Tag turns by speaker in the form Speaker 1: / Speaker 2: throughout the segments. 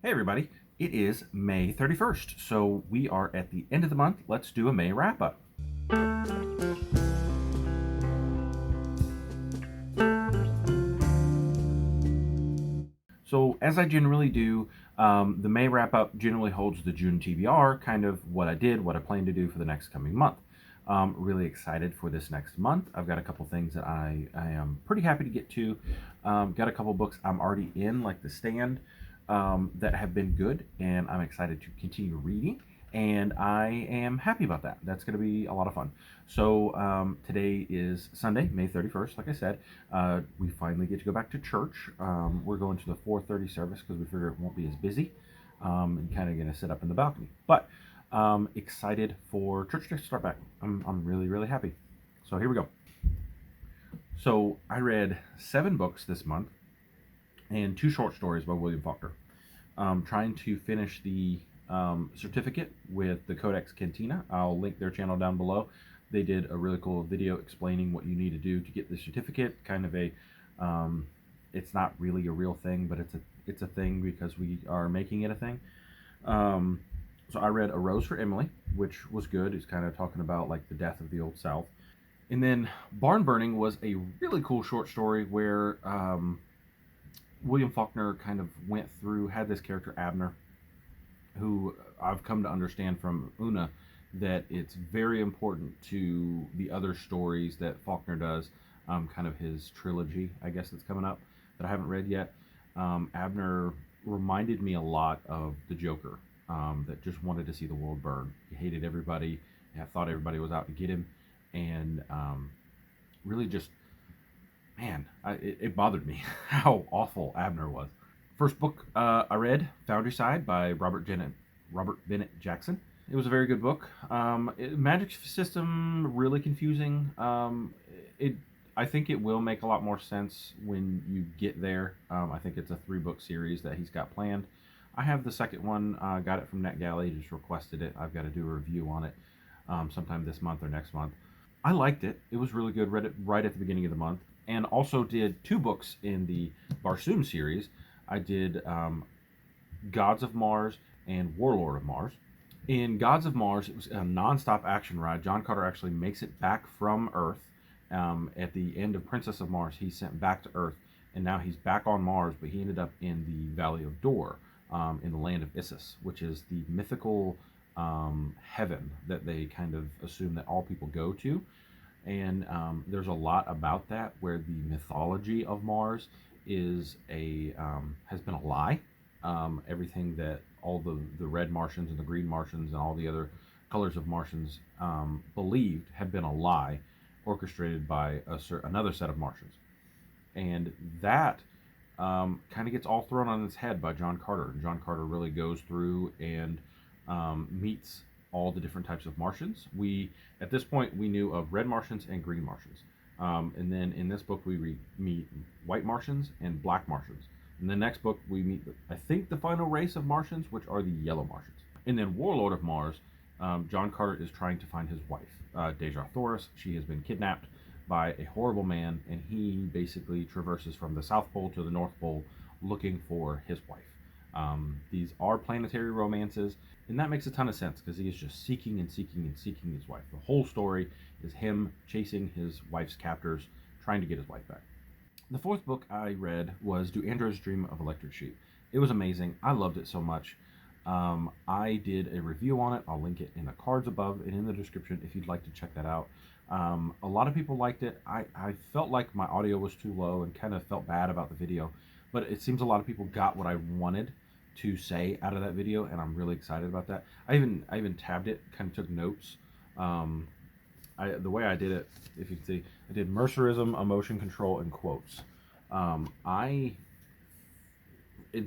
Speaker 1: Hey everybody, it is May 31st, so we are at the end of the month. Let's do a May wrap up. So, as I generally do, the May wrap up generally holds the June TBR, kind of what I did, what I plan to do for the next coming month. Really excited for this next month. I've got a couple things that I am pretty happy to get to. Got a couple books I'm already in, like The Stand, that have been good, and I'm excited to continue reading. And I am happy about that. That's going to be a lot of fun. So today is Sunday, May 31st. Like I said, we finally get to go back to church. We're going to the 4:30 service because we figure it won't be as busy, and kind of going to sit up in the balcony. But excited for church to start back. I'm really happy. So here we go. So I read 7 books this month and 2 short stories by William Faulkner. Trying to finish the certificate with the Codex Cantina. I'll link their channel down below. They did a really cool video explaining what you need to do to get the certificate. Kind of a, it's not really a real thing, but it's a thing because we are making it a thing. So I read A Rose for Emily, which was good. It's kind of talking about like the death of the Old South. And then Barn Burning was a really cool short story where William Faulkner kind of went through, had this character Abner, who I've come to understand from Una that it's very important to the other stories that Faulkner does, kind of his trilogy, I guess, that's coming up that I haven't read yet. Abner reminded me a lot of the Joker, that just wanted to see the world burn. He hated everybody, thought everybody was out to get him, and really just, man, it bothered me how awful Abner was. First book I read, Thoreau Decide by Robert Bennett Jackson. It was a very good book. Magic system really confusing. I think it will make a lot more sense when you get there. I think it's a 3-book series that he's got planned. I have the second one. Got it from NetGalley. Just requested it. I've got to do a review on it sometime this month or next month. I liked it. It was really good. Read it right at the beginning of the month, and also did 2 books in the Barsoom series. I did Gods of Mars and Warlord of Mars. In Gods of Mars, it was a non-stop action ride. John Carter actually makes it back from Earth. At the end of Princess of Mars, he's sent back to Earth, and now he's back on Mars, but he ended up in the Valley of Dor, in the land of Issus, which is the mythical heaven that they kind of assume that all people go to. And there's a lot about that where the mythology of Mars is has been a lie. Everything that all the red Martians and the green Martians and all the other colors of Martians believed had been a lie, orchestrated by another set of Martians, and that kind of gets all thrown on its head by John Carter. And John Carter really goes through and meets all the different types of Martians. At this point, we knew of red Martians and green Martians. And then in this book, we meet white Martians and black Martians. In the next book, we meet, I think, the final race of Martians, which are the yellow Martians. And then Warlord of Mars, John Carter is trying to find his wife, Deja Thoris. She has been kidnapped by a horrible man, and he basically traverses from the South Pole to the North Pole looking for his wife. These are planetary romances, and that makes a ton of sense because he is just seeking and seeking and seeking his wife. The whole story is him chasing his wife's captors, trying to get his wife back. The 4th book I read was Do Androids Dream of Electric Sheep? It was amazing. I loved it so much. I did a review on it. I'll link it in the cards above and in the description if you'd like to check that out. A lot of people liked it. I felt like my audio was too low and kind of felt bad about the video, but it seems a lot of people got what I wanted to say out of that video, and I'm really excited about that. I even tabbed it, kind of took notes. The way I did it, if you can see, I did Mercerism, emotion control, and quotes. In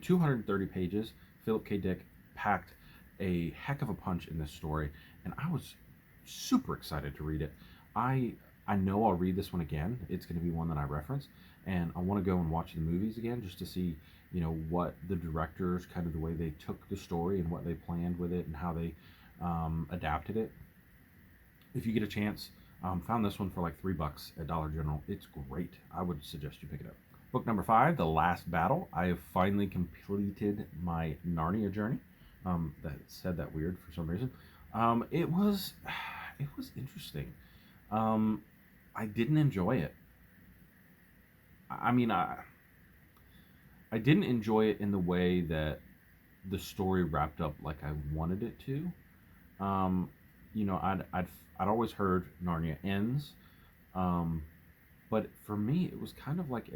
Speaker 1: 230 pages, Philip K. Dick packed a heck of a punch in this story, and I was super excited to read it. I know I'll read this one again. It's going to be one that I reference, and I want to go and watch the movies again just to see, what the directors, kind of the way they took the story and what they planned with it and how they adapted it. If you get a chance, found this one for like $3 at Dollar General. It's great. I would suggest you pick it up. Book number 5, The Last Battle. I have finally completed my Narnia journey. That said that weird for some reason. It was interesting. I didn't enjoy it. I mean, I didn't enjoy it in the way that the story wrapped up like I wanted it to. Um, I'd always heard Narnia ends, um, but for me, it was kind of like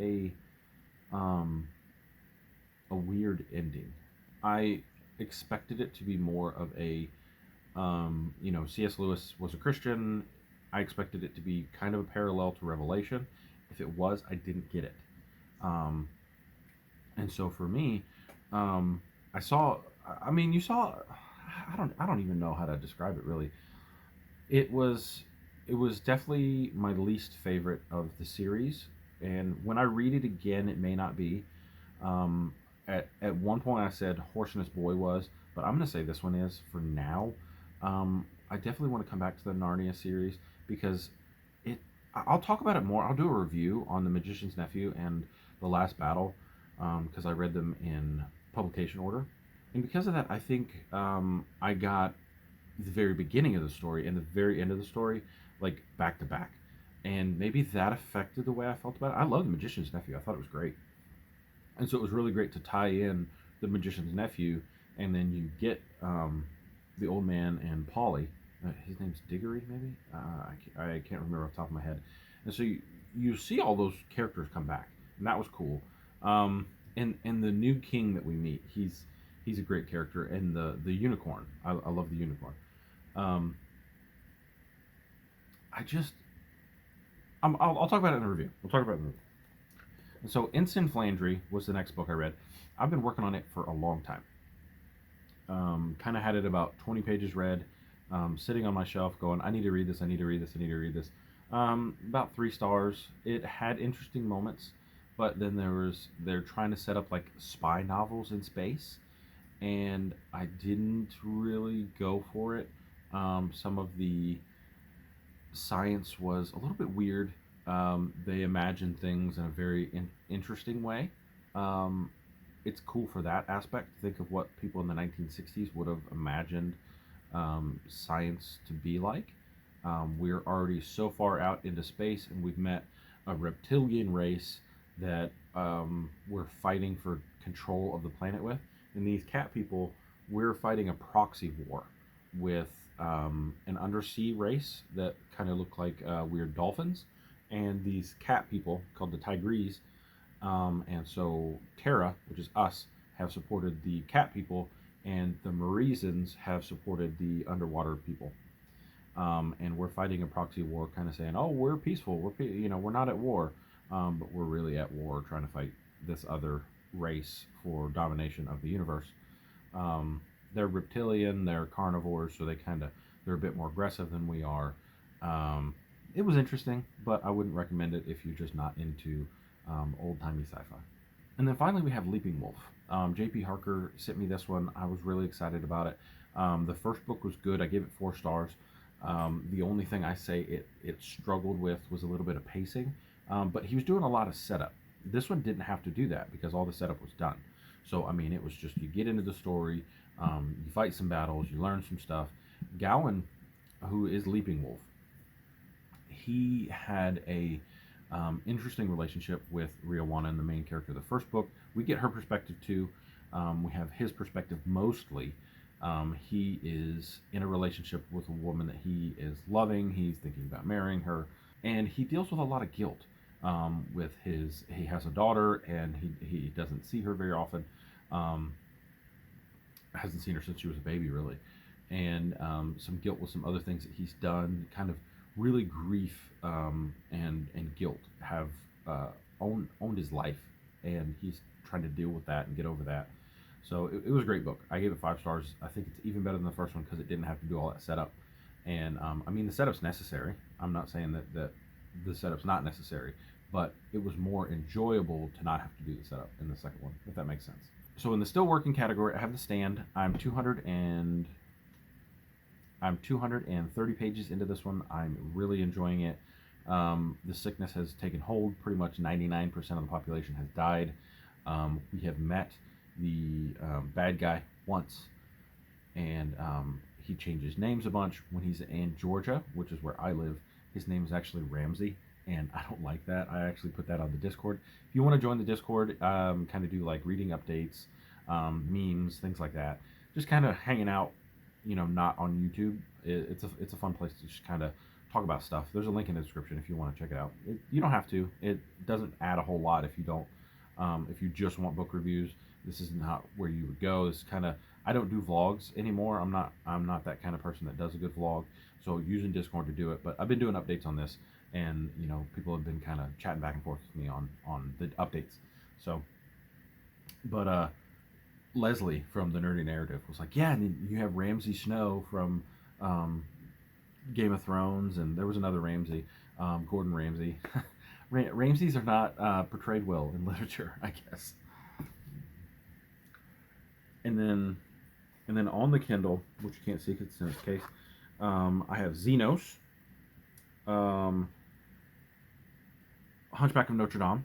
Speaker 1: um, a weird ending. I expected it to be more of a, C.S. Lewis was a Christian. I expected it to be kind of a parallel to Revelation. If it was, I didn't get it. Um, and so for me, I saw. I mean, you saw. I don't even know how to describe it really. It was it was definitely my least favorite of the series, and when I read it again, it may not be. Um, at one point, I said Horsness Boy was, but I'm gonna say this one is for now. I definitely want to come back to the Narnia series because it. I'll talk about it more. I'll do a review on The Magician's Nephew and The Last Battle because I read them in publication order, and because of that, I think I got the very beginning of the story and the very end of the story like back to back, and maybe that affected the way I felt about it. I love The Magician's Nephew. I thought it was great, and so it was really great to tie in The Magician's Nephew, and then you get the old man and Polly. His name's Diggory, maybe. I can't remember off the top of my head. And so you see all those characters come back, and that was cool. And the new king that we meet, he's a great character, and the unicorn. I love the unicorn. Um, I just I'll talk about it in the review. We'll talk about it in the review. And so Ensign Flannery was the next book I read. I've been working on it for a long time. Kind of had it about 20 pages read, sitting on my shelf going, I need to read this, I need to read this, I need to read this. About 3 stars. It had interesting moments, but then they're trying to set up like spy novels in space, and I didn't really go for it. Some of the science was a little bit weird. They imagined things in a very interesting way. Um, it's cool for that aspect. Think of what people in the 1960s would have imagined science to be like. We're already so far out into space, and we've met a reptilian race that we're fighting for control of the planet with. And these cat people, we're fighting a proxy war with an undersea race that kind of look like weird dolphins, and these cat people called the Tigrees. And so Terra, which is us, have supported the cat people, and the Marizans have supported the underwater people. And we're fighting a proxy war, kind of saying, "Oh, we're peaceful. We're not at war, but we're really at war, trying to fight this other race for domination of the universe." They're reptilian, they're carnivores, so they're a bit more aggressive than we are. It was interesting, but I wouldn't recommend it if you're just not into old timey sci-fi. And then finally, we have Leaping Wolf. J.P. Harker sent me this one. I was really excited about it. The first book was good. I gave it 4 stars. The only thing I say it struggled with was a little bit of pacing, but he was doing a lot of setup. This one didn't have to do that because all the setup was done. So I mean, it was just you get into the story, you fight some battles, you learn some stuff. Gowan, who is Leaping Wolf, he had a interesting relationship with Riawana, the main character of the first book. We get her perspective too. We have his perspective mostly. He is in a relationship with a woman that he is loving. He's thinking about marrying her, and he deals with a lot of guilt. He has a daughter, and he doesn't see her very often. Hasn't seen her since she was a baby, really, and some guilt with some other things that he's done. Kind of really grief and guilt have owned his life, and he's trying to deal with that and get over that. So it was a great book. I gave it 5 stars. I think it's even better than the first one because it didn't have to do all that setup. And I mean, the setup's necessary. I'm not saying that the setup's not necessary, but it was more enjoyable to not have to do the setup in the second one, if that makes sense. So in the still working category, I have The Stand. I'm 230 pages into this one. I'm really enjoying it. The sickness has taken hold. Pretty much 99% of the population has died. We have met the bad guy once, and he changes names a bunch. When he's in Georgia, which is where I live, his name is actually Ramsey, and I don't like that. I actually put that on the Discord. If you want to join the Discord, kind of do like reading updates, memes, things like that. Just kind of hanging out, not on YouTube. It's a fun place to just kind of talk about stuff. There's a link in the description if you want to check it out. You don't have to. It doesn't add a whole lot if you don't. If you just want book reviews, this is not where you would go. It's kind of, I don't do vlogs anymore. I'm not that kind of person that does a good vlog. So using Discord to do it, but I've been doing updates on this, and people have been kind of chatting back and forth with me on the updates. So, but Leslie from the Nerdy Narrative was like, yeah, and then you have Ramsay Snow from Game of Thrones, and there was another Ramsay, Gordon Ramsay. Ramsays are not portrayed well in literature, I guess. And then on the Kindle, which you can't see because it's in its case, I have Xenos, Hunchback of Notre Dame.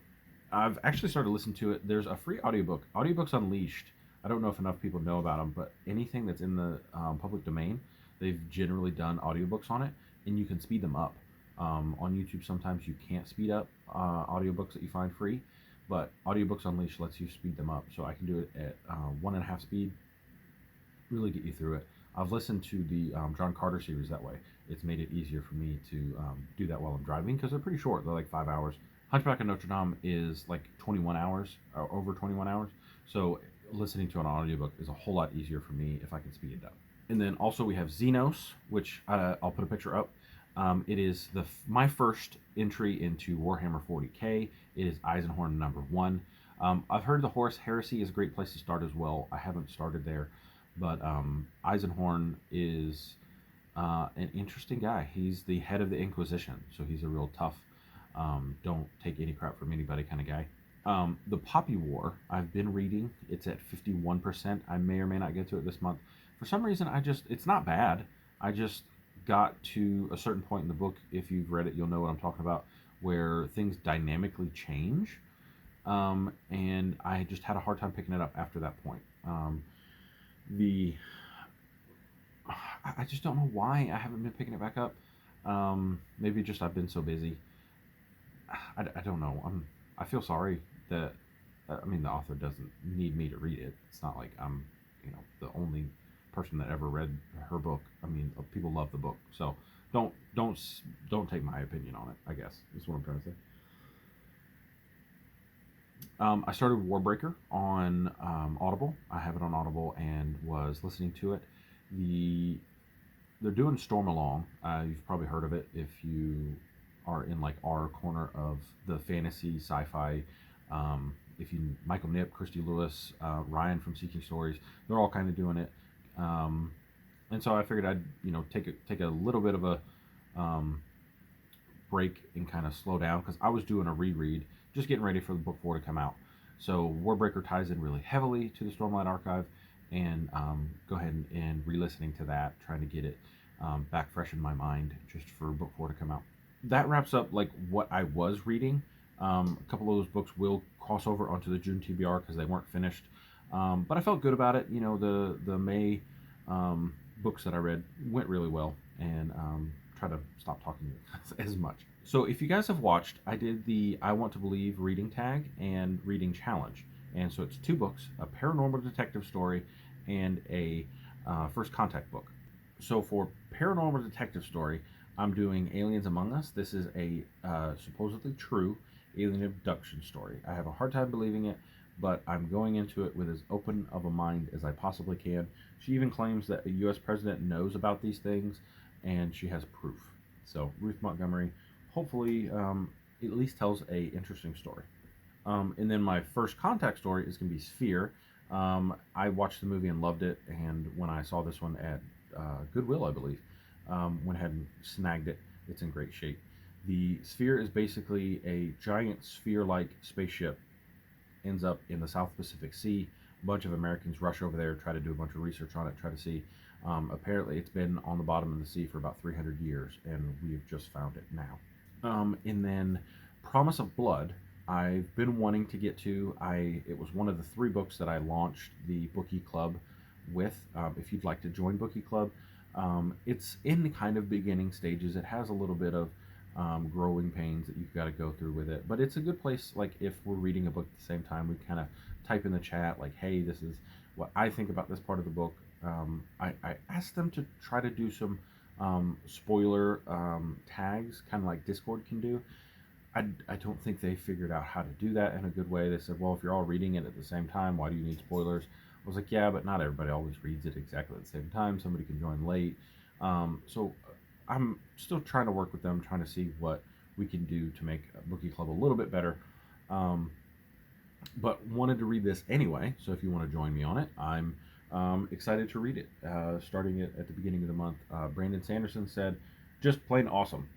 Speaker 1: I've actually started listening to it. There's a free audiobook, Audiobooks Unleashed. I don't know if enough people know about them, but anything that's in the public domain, they've generally done audiobooks on it, and you can speed them up. On YouTube, sometimes you can't speed up audiobooks that you find free, but Audiobooks Unleashed lets you speed them up. So I can do it at 1.5 speed, really get you through it. I've listened to the John Carter series that way. It's made it easier for me to do that while I'm driving, because they're pretty short. They're like 5 hours. Hunchback of Notre Dame is like 21 hours, or over 21 hours. So listening to an audiobook is a whole lot easier for me if I can speed it up. And then also we have Xenos, which I'll put a picture up. It is my first entry into Warhammer 40k. It is Eisenhorn #1. I've heard the Horus Heresy is a great place to start as well. I haven't started there, but Eisenhorn is an interesting guy. He's the head of the Inquisition, so he's a real tough, don't take any crap from anybody kind of guy. The Poppy War, I've been reading. It's at 51%. I may or may not get to it this month. For some reason, it's not bad. I just got to a certain point in the book, if you've read it, you'll know what I'm talking about, where things dynamically change. And I just had a hard time picking it up after that point. I just don't know why I haven't been picking it back up. Maybe just I've been so busy. I don't know. I feel sorry that, the author doesn't need me to read it. It's not like I'm, the only person that ever read her book. People love the book, so don't take my opinion on it, I guess is what I'm trying to say. I started Warbreaker on Audible. I have it on Audible and was listening to it. They're doing Storm Along. You've probably heard of it if you are in like our corner of the fantasy sci-fi. Michael Knipp, Christy Lewis, Ryan from Seeking Stories, they're all kind of doing it. And so I figured I'd take a little bit of a break and kind of slow down, because I was doing a reread, just getting ready for the book 4 to come out. So Warbreaker ties in really heavily to the Stormlight Archive, and go ahead and re-listening to that, trying to get it back fresh in my mind just for book 4 to come out. That wraps up like what I was reading. A couple of those books will cross over onto the June Tbr because they weren't finished, but I felt good about it. The May books that I read went really well, and try to stop talking as much. So if you guys have watched, I did the I Want to Believe reading tag and reading challenge, and so it's 2 books, a paranormal detective story and a first contact book. So for paranormal detective story, I'm doing Aliens Among Us. This is a supposedly true alien abduction story. I have a hard time believing it, but I'm going into it with as open of a mind as I possibly can. She even claims that a U.S. president knows about these things, and she has proof. So Ruth Montgomery hopefully at least tells a interesting story. And then my first contact story is going to be Sphere. I watched the movie and loved it, and when I saw this one at Goodwill, I believe, went ahead and snagged it. It's in great shape. The Sphere is basically a giant sphere-like spaceship, ends up in the South Pacific Sea. A bunch of Americans rush over there, try to do a bunch of research on it, try to see. Apparently it's been on the bottom of the sea for about 300 years, and we've just found it now. And then Promise of Blood, I've been wanting to get to. It was one of the 3 books that I launched the Bookie Club with. If you'd like to join Bookie Club, it's in the kind of beginning stages. It has a little bit of growing pains that you've got to go through with it, but it's a good place. Like if we're reading a book at the same time, we kind of type in the chat like, "Hey, this is what I think about this part of the book." I asked them to try to do some spoiler tags, kind of like Discord can do. I don't think they figured out how to do that in a good way. They said, well, if you're all reading it at the same time, why do you need spoilers? I was like, yeah, but not everybody always reads it exactly at the same time. Somebody can join late. So I'm still trying to work with them, trying to see what we can do to make Bookie Club a little bit better. But wanted to read this anyway, so if you want to join me on it, I'm excited to read it. Starting it at the beginning of the month. Brandon Sanderson said, just plain awesome.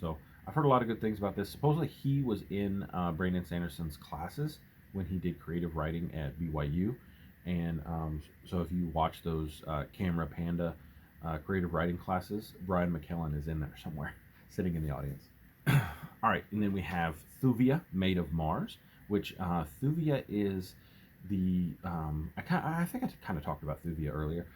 Speaker 1: So I've heard a lot of good things about this. Supposedly he was in Brandon Sanderson's classes when he did creative writing at BYU. And so if you watch those Camera Panda creative writing classes, Brian McKellen is in there somewhere, sitting in the audience. All right, and then we have Sylvia, Maid of Mars, which Sylvia is I think I kind of talked about Sylvia earlier.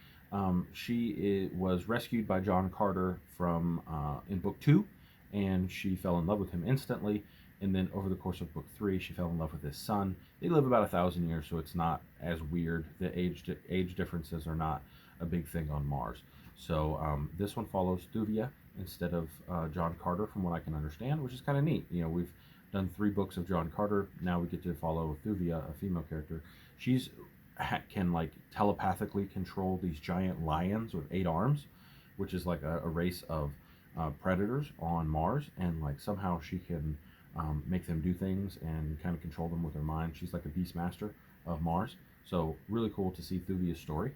Speaker 1: She was rescued by John Carter from in book 2, and she fell in love with him instantly. And then over the course of book 3, she fell in love with his son. They live about 1,000 years, so it's not as weird. The age differences are not a big thing on Mars. So this one follows Sylvia instead of John Carter, from what I can understand, which is kind of neat. You know, we've done 3 books of John Carter. Now we get to follow Sylvia, a female character. She's can like telepathically control these giant lions with 8 arms, which is like a race of predators on Mars, and like somehow she can make them do things and kind of control them with her mind. She's like a beastmaster of Mars. So really cool to see Sylvia's story.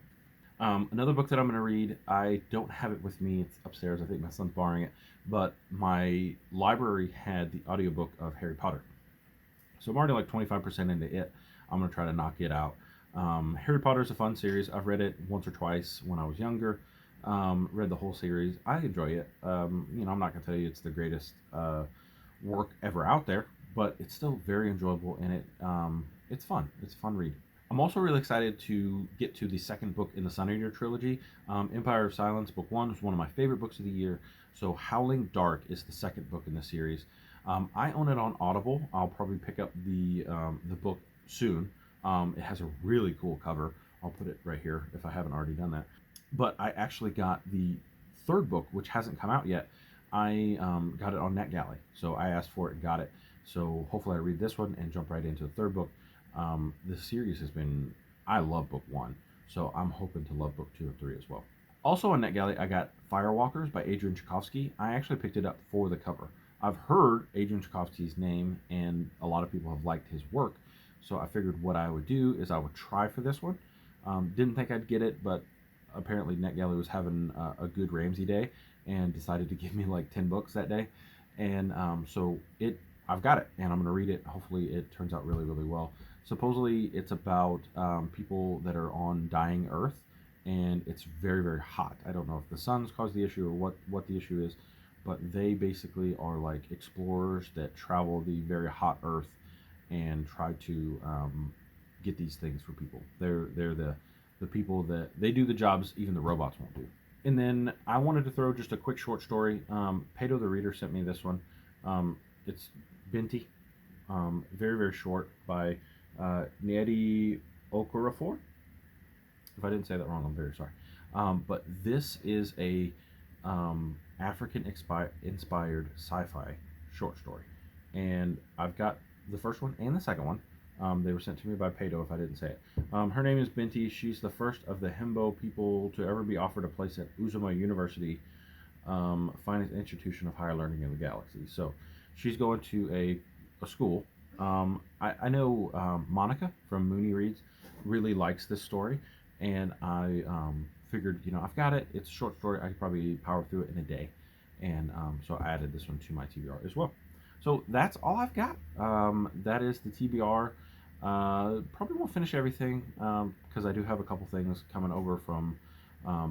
Speaker 1: Another book that I'm going to read, I don't have it with me. It's upstairs. I think my son's borrowing it. But my library had the audiobook of Harry Potter. So I'm already like 25% into it. I'm going to try to knock it out. Harry Potter is a fun series. I've read it once or twice when I was younger. Read the whole series. I enjoy it. You know, I'm not going to tell you it's the greatest work ever out there, but it's still very enjoyable, and it's fun. It's a fun read. I'm also really excited to get to the second book in the Sun Eater trilogy. Empire of Silence, book 1, was one of my favorite books of the year. So Howling Dark is the second book in the series. I own it on Audible. I'll probably pick up the book soon. It has a really cool cover. I'll put it right here if I haven't already done that. But I actually got the third book, which hasn't come out yet. I got it on NetGalley. So I asked for it and got it. So hopefully I read this one and jump right into the third book. This series has been, I love book 1, so I'm hoping to love book 2 and 3 as well. Also on NetGalley, I got Firewalkers by Adrian Tchaikovsky. I actually picked it up for the cover. I've heard Adrian Tchaikovsky's name, and a lot of people have liked his work, so I figured what I would do is I would try for this one. Didn't think I'd get it, but apparently NetGalley was having a good Ramsey day and decided to give me like 10 books that day, and so I've got it, and I'm going to read it. Hopefully it turns out really, really well. Supposedly it's about people that are on dying Earth, and it's very, very hot. I don't know if the sun's caused the issue or what the issue is, but they basically are like explorers that travel the very hot Earth and try to get these things for people. They're the people that they do the jobs even the robots won't do. And then I wanted to throw just a quick short story. Pato the Reader sent me this one. It's Binti, very, very short, by Nnedi Okorafor. If I didn't say that wrong, I'm very sorry. But this is a African-inspired sci-fi short story. And I've got the first one and the second one. They were sent to me by Pato, if I didn't say it. Her name is Binti. She's the first of the Himbo people to ever be offered a place at Uzuma University, finest institution of higher learning in the galaxy. So she's going to a school. I know Monica from Mooney Reads really likes this story, and I figured, you know, I've got it. It's a short story. I could probably power through it in a day, and so I added this one to my TBR as well. So that's all I've got. That is the TBR. Probably won't finish everything because I do have a couple things coming over from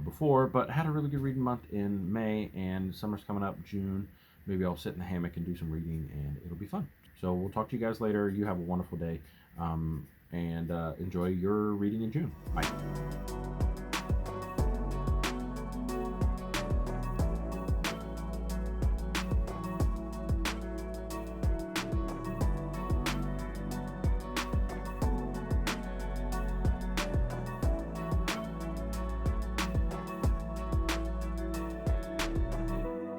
Speaker 1: before, but had a really good reading month in May, and summer's coming up June. maybe I'll sit in the hammock and do some reading, and it'll be fun. So we'll talk to you guys later. You have a wonderful day, and enjoy your reading in June. Bye.